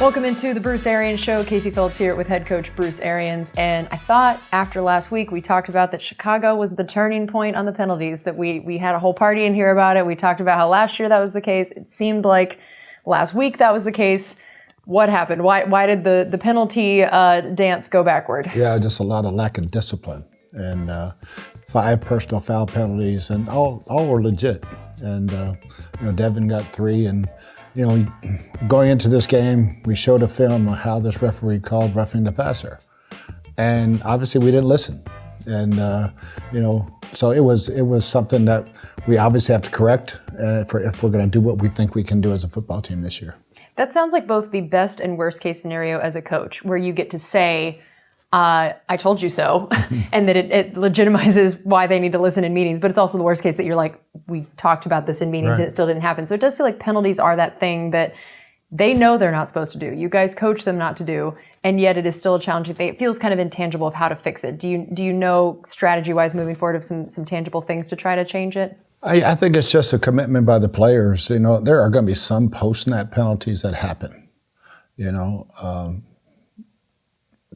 Welcome into the Bruce Arians Show. Casey Phillips here with head coach Bruce Arians. And I thought after last week, we talked about that Chicago was the turning point on the penalties, that we had a whole party in here about it. We talked about how last year that was the case. It seemed like last week that was the case. What happened? Why did the penalty dance go backward? Yeah, just a lot of lack of discipline. And 5 personal foul penalties, and all were legit. And, Devin got 3. And, going into this game, we showed a film on how this referee called roughing the passer. And obviously we didn't listen. And, so it was something that we obviously have to correct if we're going to do what we think we can do as a football team this year. That sounds like both the best and worst case scenario as a coach, where you get to say, I told you so, and that it legitimizes why they need to listen in meetings. But it's also the worst case that you're like, we talked about this in meetings, right, and it still didn't happen. So it does feel like penalties are that thing that they know they're not supposed to do. You guys coach them not to do, and yet it is still a challenging thing. It feels kind of intangible of how to fix it. Do you know strategy-wise moving forward of some tangible things to try to change it? I think it's just a commitment by the players. There are going to be some post-snap penalties that happen.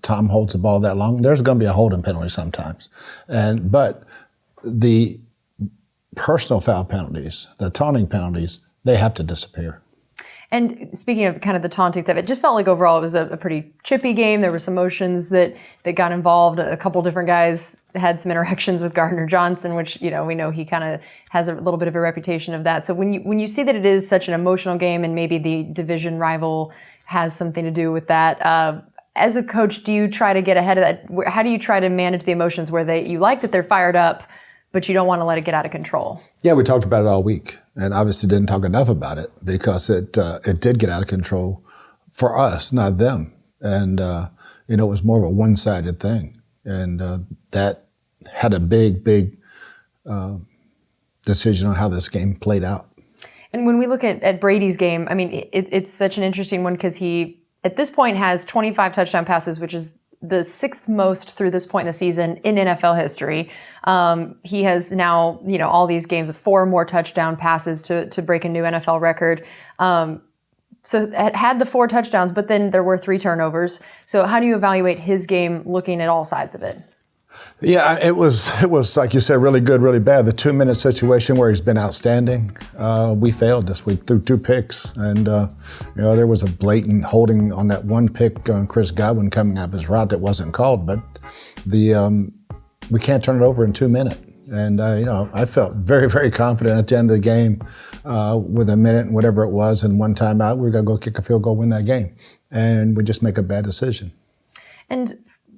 Tom holds the ball that long, there's going to be a holding penalty sometimes. But the personal foul penalties, the taunting penalties, they have to disappear. And speaking of kind of the taunting stuff, it just felt like overall it was a pretty chippy game. There were some emotions that got involved. A couple different guys had some interactions with Gardner Johnson, which, we know he kind of has a little bit of a reputation of that. So when you see that it is such an emotional game, and maybe the division rival has something to do with that, as a coach, do you try to get ahead of that? How do you try to manage the emotions where you like that they're fired up, but you don't want to let it get out of control? Yeah, we talked about it all week, and obviously didn't talk enough about it because it did get out of control for us, not them. And, it was more of a one-sided thing. And that had a big decision on how this game played out. And when we look at Brady's game, I mean, it's such an interesting one because he, at this point, has 25 touchdown passes, which is the 6th most through this point in the season in NFL history. He has now, all these games of 4 more touchdown passes to break a new NFL record. So it had the 4 touchdowns, but then there were 3 turnovers. So how do you evaluate his game looking at all sides of it? Yeah, it was like you said, really good, really bad. The 2-minute situation where he's been outstanding. We failed this week through 2 picks, and there was a blatant holding on that one pick on Chris Godwin coming out of his route that wasn't called. But we can't turn it over in 2 minutes. And I felt very, very confident at the end of the game with a minute and whatever it was, and one timeout, we were going to go kick a field goal, win that game, and we just make a bad decision. And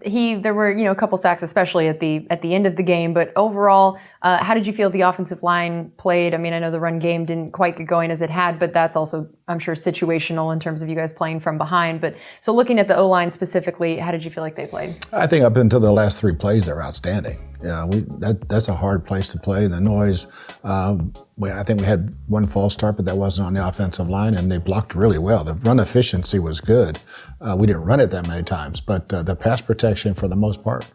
there were, a couple sacks, especially at the end of the game. But overall, how did you feel the offensive line played? I mean, I know the run game didn't quite get going as it had, but that's also, I'm sure, situational in terms of you guys playing from behind. But so looking at the O-line specifically, how did you feel like they played? I think up until the last 3 plays, they were outstanding. Yeah, that's a hard place to play. The noise. I think we had 1 false start, but that wasn't on the offensive line, and they blocked really well. The run efficiency was good. We didn't run it that many times, but the pass protection, for the most part,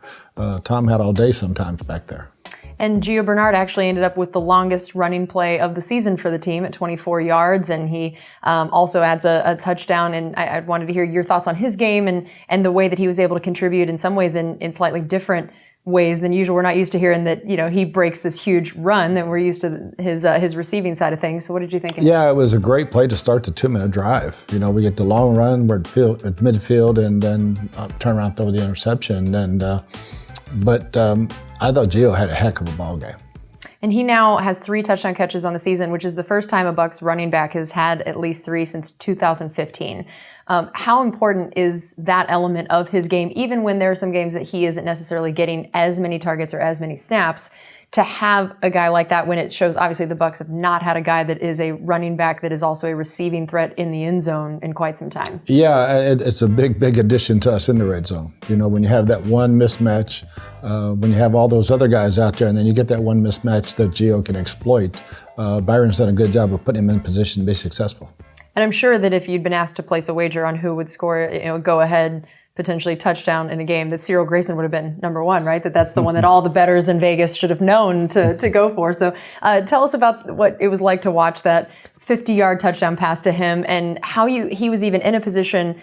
Tom had all day sometimes back there. And Giovani Bernard actually ended up with the longest running play of the season for the team at 24 yards, and he also adds a touchdown. And I wanted to hear your thoughts on his game and the way that he was able to contribute in some ways in slightly different ways than usual. We're not used to hearing that, he breaks this huge run, that we're used to his receiving side of things. So what did you think? Yeah, it was a great play to start the 2-minute drive. We get the long run, we're at midfield, and then turn around, throw the interception. And but I thought Gio had a heck of a ball game. And he now has 3 touchdown catches on the season, which is the first time a Bucs running back has had at least 3 since 2015. How important is that element of his game, even when there are some games that he isn't necessarily getting as many targets or as many snaps, to have a guy like that when it shows, obviously the Bucs have not had a guy that is a running back that is also a receiving threat in the end zone in quite some time? Yeah, it's a big addition to us in the red zone. When you have that one mismatch, when you have all those other guys out there, and then you get that one mismatch that Gio can exploit, Byron's done a good job of putting him in position to be successful. And I'm sure that if you'd been asked to place a wager on who would score, go-ahead potentially touchdown in a game, that Cyril Grayson would have been number one, right? That's the one that all the bettors in Vegas should have known to go for. So tell us about what it was like to watch that 50-yard touchdown pass to him, and how he was even in a position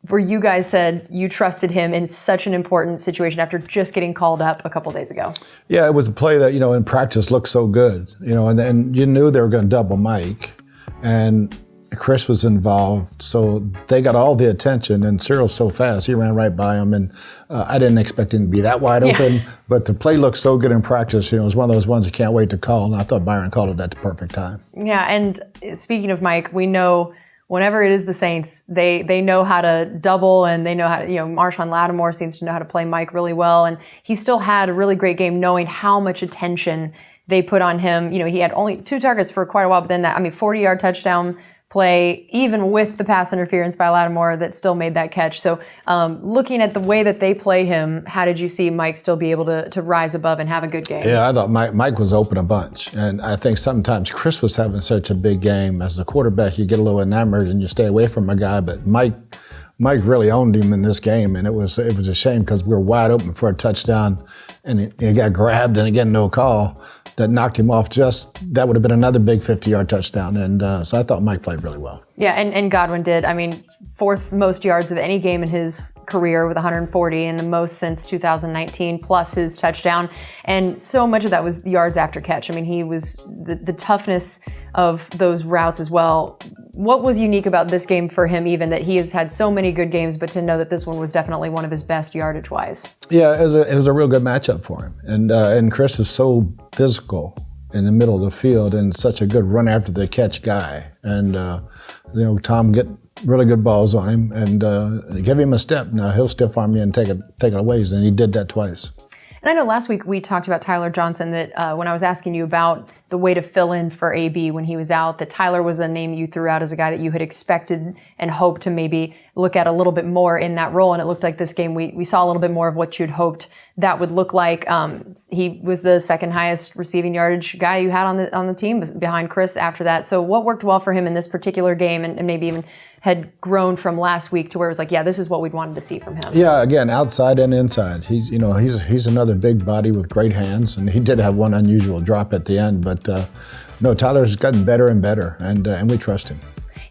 where you guys said you trusted him in such an important situation after just getting called up a couple days ago. Yeah, it was a play that, in practice looked so good, and then you knew they were going to double Mike, and Chris was involved, so they got all the attention, and Cyril's so fast, he ran right by him, and I didn't expect him to be that wide open, but the play looked so good in practice, it was one of those ones you can't wait to call, and I thought Byron called it at the perfect time. Yeah, and speaking of Mike, we know whenever it is the Saints, they know how to double, and they know how to, Marshawn Lattimore seems to know how to play Mike really well, and he still had a really great game knowing how much attention they put on him. He had only 2 targets for quite a while, but then 40-yard touchdown play, even with the pass interference by Lattimore, that still made that catch. So looking at the way that they play him, how did you see Mike still be able to rise above and have a good game? Yeah, I thought Mike was open a bunch. And I think sometimes Chris was having such a big game. As a quarterback, you get a little enamored and you stay away from a guy. But Mike really owned him in this game. And it was a shame because we were wide open for a touchdown. And he got grabbed, and again, no call. That knocked him off that would have been another big 50-yard touchdown. And so I thought Mike played really well. Yeah, and Godwin did. 4th most yards of any game in his career with 140, and the most since 2019, plus his touchdown. And so much of that was yards after catch. He was the toughness of those routes as well. What was unique about this game for him, even that he has had so many good games, but to know that this one was definitely one of his best yardage-wise? Yeah, it was a real good matchup for him. And Chris is so physical in the middle of the field and such a good run after the catch guy. And, Tom get really good balls on him and give him a step. Now he'll stiff arm you and take it away, and he did that twice. And I know last week we talked about Tyler Johnson, that when I was asking you about the way to fill in for AB when he was out, that Tyler was a name you threw out as a guy that you had expected and hoped to maybe look at a little bit more in that role. And it looked like this game we saw a little bit more of what you'd hoped that would look like. He was the second highest receiving yardage guy you had on the team behind Chris after that. So what worked well for him in this particular game, and maybe even had grown from last week to where it was like, yeah, this is what we'd wanted to see from him? Yeah, again, outside and inside. He's another big body with great hands, and he did have one unusual drop at the end. But no, Tyler's gotten better and better, and we trust him.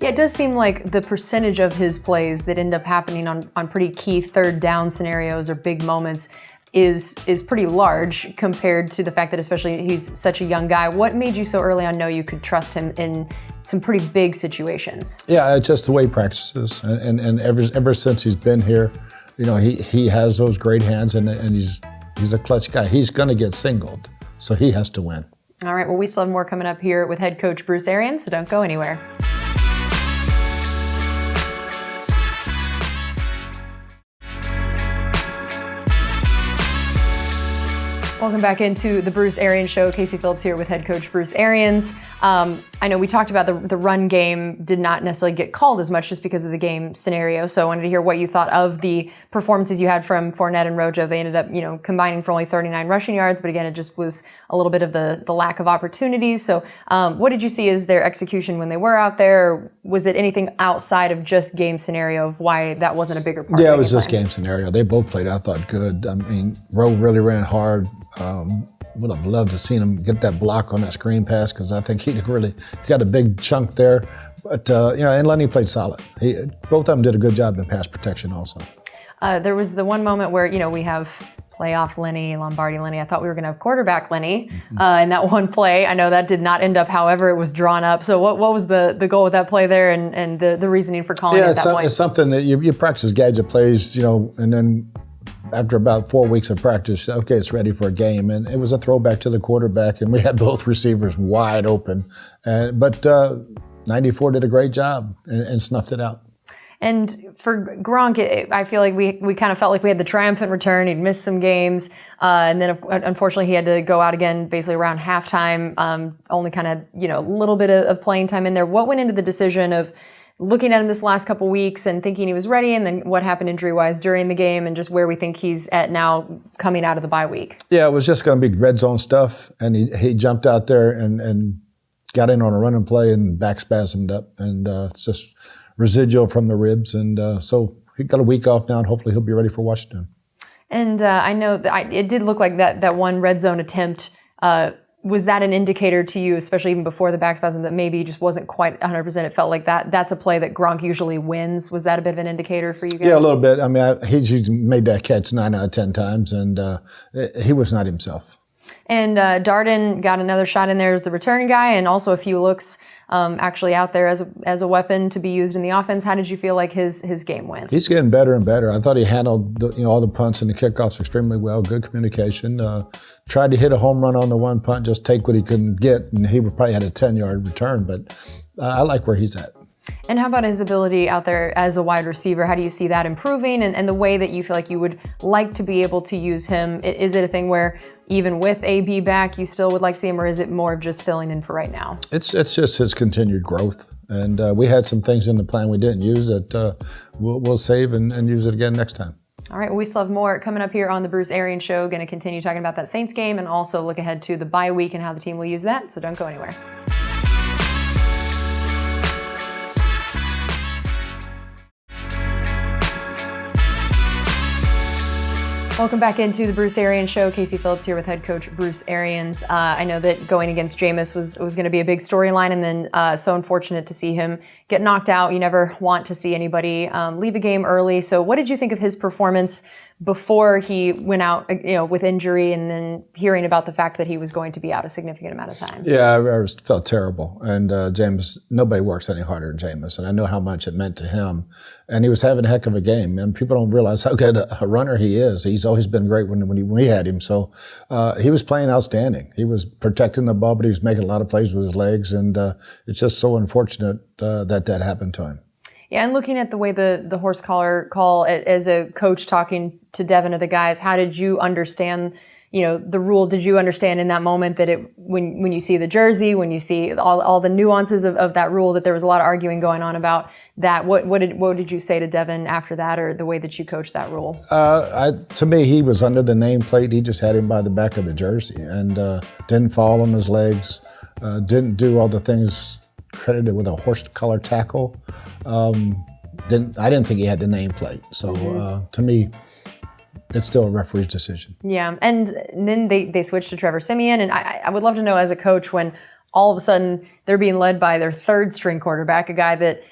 Yeah, it does seem like the percentage of his plays that end up happening on pretty key third down scenarios or big moments is pretty large compared to the fact that especially he's such a young guy. What made you so early on know you could trust him in some pretty big situations? Yeah, it's just the way he practices, and ever since he's been here, he has those great hands, and he's a clutch guy. He's going to get singled, so he has to win. All right, well, we still have more coming up here with head coach Bruce Arians, so don't go anywhere. Welcome back into the Bruce Arians Show. Casey Phillips here with head coach Bruce Arians. I know we talked about the run game did not necessarily get called as much just because of the game scenario. So I wanted to hear what you thought of the performances you had from Fournette and Rojo. They ended up, combining for only 39 rushing yards, but again, it just was a little bit of the lack of opportunities. So what did you see as their execution when they were out there? Or was it anything outside of just game scenario of why that wasn't a bigger part? Yeah, it was just game scenario. They both played, I thought, good. Rowe really ran hard. Would have loved to seen him get that block on that screen pass because I think he got a big chunk there. But, and Lenny played solid. Both of them did a good job in pass protection also. There was the one moment where, we have playoff Lenny, Lombardi Lenny. I thought we were going to have quarterback Lenny in that one play. I know that did not end up however it was drawn up. So what was the goal with that play there and the reasoning for calling it at that point? It's something that you practice gadget plays, and then after about 4 weeks of practice, okay, it's ready for a game. And it was a throwback to the quarterback, and we had both receivers wide open. But 94 did a great job and snuffed it out. And for Gronk, I feel like we kind of felt like we had the triumphant return. He'd missed some games. And then, unfortunately, he had to go out again basically around halftime, only kind of, a little bit of playing time in there. What went into the decision of looking at him this last couple weeks and thinking he was ready, and then what happened injury-wise during the game and just where we think he's at now coming out of the bye week? Yeah, it was just going to be red zone stuff, and he jumped out there and got in on a running play and back spasmed up, and it's just residual from the ribs, and so he got a week off now, and hopefully he'll be ready for Washington. And I know that it did look like that one red zone attempt. Was that an indicator to you, especially even before the back spasm, that maybe just wasn't quite 100%? It felt like that's a play that Gronk usually wins. Was that a bit of an indicator for you guys? Yeah, a little bit. I mean, he's made that catch 9 out of 10 times, and he was not himself. And Darden got another shot in there as the return guy, and also a few looks actually out there as a weapon to be used in the offense. How did you feel like his game went? He's getting better and better. I thought he handled all the punts and the kickoffs extremely well. Good communication. Tried to hit a home run on the one punt, just take what he couldn't get, and he probably had a 10-yard return. But I like where he's at. And how about his ability out there as a wide receiver? How do you see that improving, and the way that you feel like you would like to be able to use him? Is it a thing where even with AB back, you still would like to see him, or is it more of just filling in for right now? It's just his continued growth. And we had some things in the plan we didn't use that we'll save and use it again next time. All right, well, we still have more coming up here on the Bruce Arians Show. Going to continue talking about that Saints game and also look ahead to the bye week and how the team will use that. So don't go anywhere. Welcome back into the Bruce Arians Show. Casey Phillips here with head coach Bruce Arians. I know that going against Jameis was going to be a big storyline, and then so unfortunate to see him get knocked out. You never want to see anybody leave a game early. So what did you think of his performance before he went out, with injury, and then hearing about the fact that he was going to be out a significant amount of time? Yeah, I felt terrible. And Jameis, nobody works any harder than Jameis. And I know how much it meant to him. And he was having a heck of a game. And people don't realize how good a runner he is. He's always been great when we had him. So he was playing outstanding. He was protecting the ball, but he was making a lot of plays with his legs. And it's just so unfortunate that happened to him. Yeah, and looking at the way the horse collar call as a coach talking to Devin or the guys, how did you understand, the rule? Did you understand in that moment that when you see the jersey, when you see all the nuances of that rule, that there was a lot of arguing going on about that? What did you say to Devin after that, or the way that you coached that rule? To me, he was under the nameplate. He just had him by the back of the jersey and didn't fall on his legs, didn't do all the things credited with a horse collar tackle. I didn't think he had the nameplate. So to me, it's still a referee's decision. Yeah, and then they switched to Trevor Siemian, and I would love to know, as a coach, when all of a sudden they're being led by their third string quarterback, a guy that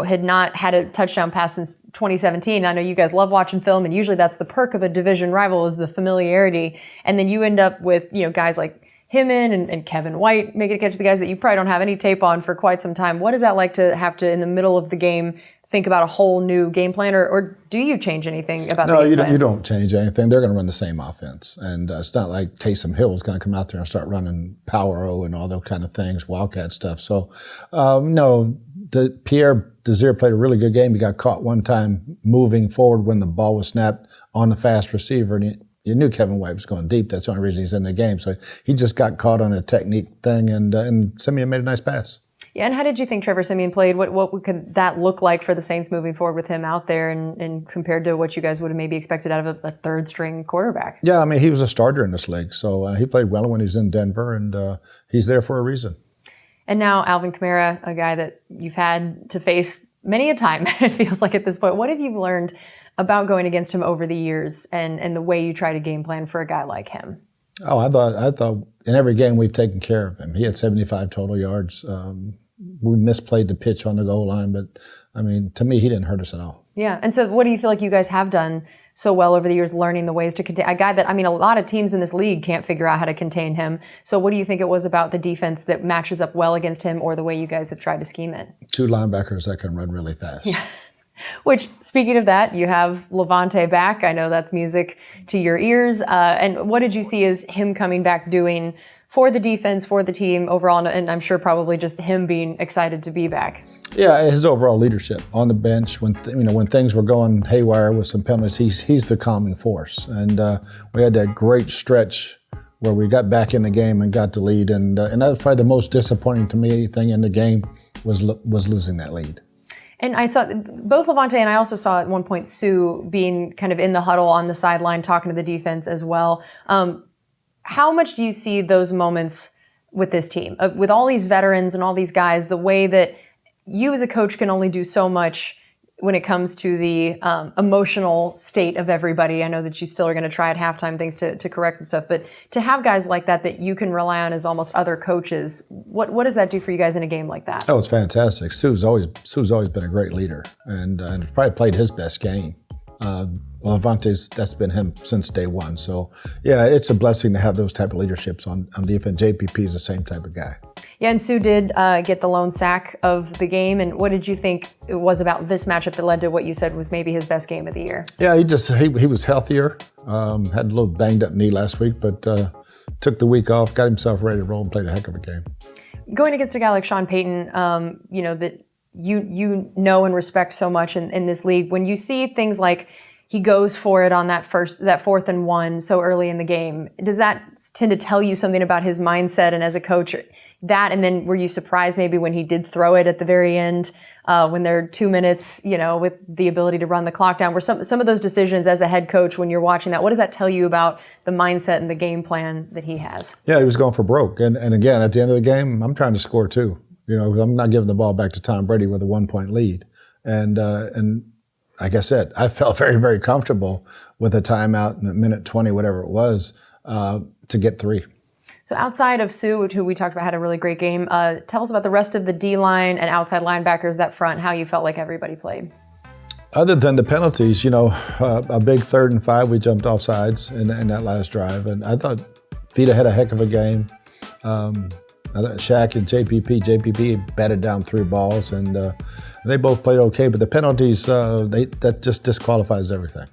had not had a touchdown pass since 2017. I know you guys love watching film, and usually that's the perk of a division rival, is the familiarity. And then you end up with guys like him and Kevin White making a catch, the guys that you probably don't have any tape on for quite some time. What is that like to have to, in the middle of the game, think about a whole new game plan, or do you change anything about the game plan? No, you don't change anything. They're going to run the same offense. And it's not like Taysom Hill is going to come out there and start running Power O and all those kind of things, Wildcat stuff. So, no, Pierre Desir played a really good game. He got caught one time moving forward when the ball was snapped on the fast receiver, and you knew Kevin White was going deep. That's the only reason he's in the game. So he just got caught on a technique thing, and Siemian made a nice pass. Yeah, and how did you think Trevor Siemian played? What could that look like for the Saints moving forward with him out there, and compared to what you guys would have maybe expected out of a third-string quarterback? Yeah, I mean, he was a starter in this league, so he played well when he was in Denver, and he's there for a reason. And now Alvin Kamara, a guy that you've had to face many a time, it feels like at this point. What have you learned about going against him over the years, and the way you try to game plan for a guy like him? Oh, I thought in every game we've taken care of him. He had 75 total yards. We misplayed the pitch on the goal line, but I mean, to me, he didn't hurt us at all. Yeah, and so what do you feel like you guys have done so well over the years, learning the ways to contain a guy that, a lot of teams in this league can't figure out how to contain him. So what do you think it was about the defense that matches up well against him, or the way you guys have tried to scheme it? 2 linebackers that can run really fast. Yeah. Which, speaking of that, you have Levante back. I know that's music to your ears. And what did you see as him coming back doing for the defense, for the team overall? And I'm sure probably just him being excited to be back. Yeah, his overall leadership on the bench when when things were going haywire with some penalties, he's the calming force. And we had that great stretch where we got back in the game and got the lead. And that was probably the most disappointing to me thing in the game was losing that lead. And I saw both Levante and I also saw at one point Sue being kind of in the huddle on the sideline talking to the defense as well. How much do you see those moments with this team? With all these veterans and all these guys, the way that you as a coach can only do so much when it comes to the emotional state of everybody. I know that you still are going to try at halftime things to correct some stuff, but to have guys like that you can rely on as almost other coaches, what does that do for you guys in a game like that? Oh, it's fantastic. Sue's always been a great leader, and probably played his best game. Avante's, that's been him since day one. So, yeah, it's a blessing to have those type of leaderships on defense. JPP is the same type of guy. Yeah, and Sue did get the lone sack of the game. And what did you think it was about this matchup that led to what you said was maybe his best game of the year? Yeah, he was healthier. Had a little banged up knee last week, but took the week off, got himself ready to roll, and played a heck of a game. Going against a guy like Sean Payton, that you know and respect so much in this league, when you see things like he goes for it on that 4th and 1 so early in the game, does that tend to tell you something about his mindset? And as a coach, that, and then were you surprised maybe when he did throw it at the very end, when there are 2 minutes, with the ability to run the clock down? Were some of those decisions as a head coach, when you're watching that, what does that tell you about the mindset and the game plan that he has? Yeah, he was going for broke. And again, at the end of the game, I'm trying to score too. I'm not giving the ball back to Tom Brady with a 1-point lead. And like I said, I felt very, very comfortable with a timeout in a minute 20, whatever it was, to get 3. So outside of Sue, who we talked about had a really great game, tell us about the rest of the D-line and outside linebackers, that front, how you felt like everybody played. Other than the penalties, a big 3rd and 5, we jumped off sides in that last drive. And I thought Vita had a heck of a game. I thought Shaq and JPP batted down 3 balls, and they both played okay. But the penalties, that just disqualifies everything.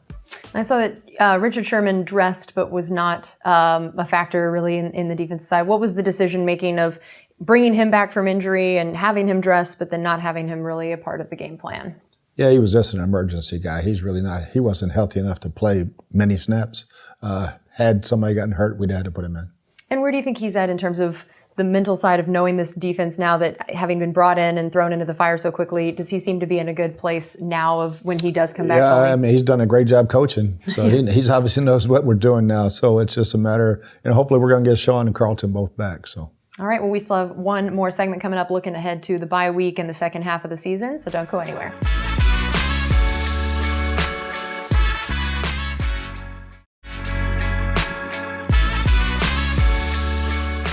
I saw that Richard Sherman dressed but was not a factor really in the defensive side. What was the decision-making of bringing him back from injury and having him dressed but then not having him really a part of the game plan? Yeah, he was just an emergency guy. He wasn't healthy enough to play many snaps. Had somebody gotten hurt, we'd had to put him in. And where do you think he's at in terms of the mental side of knowing this defense now, that having been brought in and thrown into the fire so quickly? Does he seem to be in a good place now of when he does come back? Yeah, I mean, he's done a great job coaching. So he's obviously knows what we're doing now. So it's just a matter, hopefully we're going to get Sean and Carlton both back. So. All right, well, we still have one more segment coming up, looking ahead to the bye week and the second half of the season. So don't go anywhere.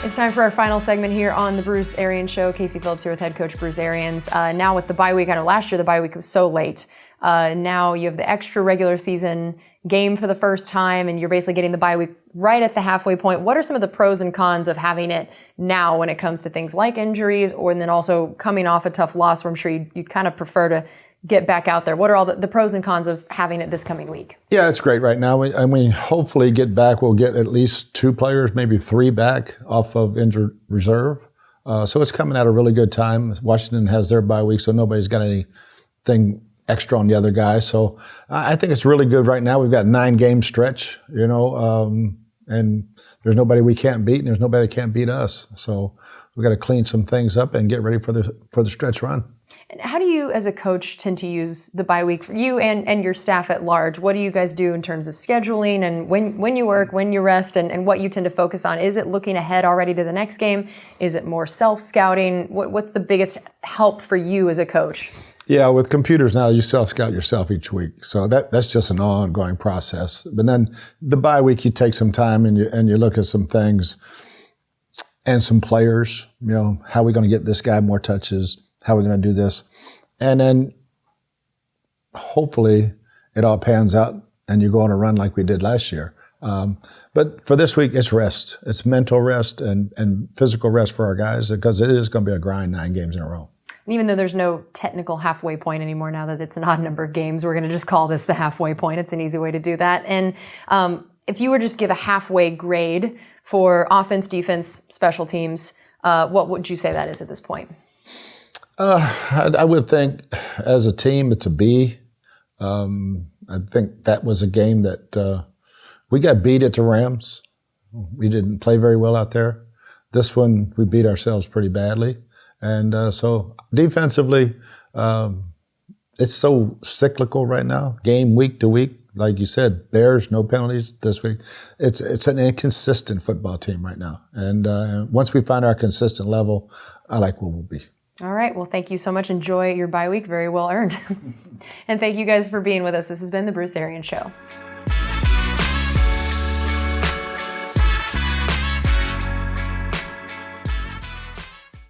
It's time for our final segment here on the Bruce Arians Show. Casey Phillips here with head coach Bruce Arians. Now with the bye week, I know last year the bye week was so late. Now you have the extra regular season game for the first time, and you're basically getting the bye week right at the halfway point. What are some of the pros and cons of having it now when it comes to things like injuries, and then also coming off a tough loss where I'm sure you'd kind of prefer to get back out there? What are all the pros and cons of having it this coming week? Yeah, it's great right now. I mean, hopefully get back. We'll get at least 2 players, maybe 3 back off of injured reserve. So it's coming at a really good time. Washington has their bye week, so nobody's got anything extra on the other guy. So I think it's really good right now. We've got 9-game stretch, and there's nobody we can't beat, and there's nobody that can't beat us. So we've got to clean some things up and get ready for the stretch run. How do you, as a coach, tend to use the bye week for you and your staff at large? What do you guys do in terms of scheduling and when you work, when you rest, and what you tend to focus on? Is it looking ahead already to the next game? Is it more self-scouting? What's the biggest help for you as a coach? Yeah, with computers now, you self-scout yourself each week. So that's just an ongoing process. But then the bye week, you take some time and you look at some things and some players, how are we going to get this guy more touches? How are we going to do this? And then hopefully it all pans out and you go on a run like we did last year. But for this week, it's rest. It's mental rest and physical rest for our guys, because it is going to be a grind 9 games in a row. And even though there's no technical halfway point anymore now that it's an odd number of games, we're going to just call this the halfway point. It's an easy way to do that. And if you were to just give a halfway grade for offense, defense, special teams, what would you say that is at this point? I would think as a team it's a B. I think that was a game that we got beat at the Rams. We didn't play very well out there. This one, we beat ourselves pretty badly. And so defensively, it's so cyclical right now, game week to week. Like you said, Bears, no penalties this week. It's an inconsistent football team right now. And once we find our consistent level, I like where we'll be. All right. Well, thank you so much. Enjoy your bye week. Very well earned. And thank you guys for being with us. This has been the Bruce Arians Show.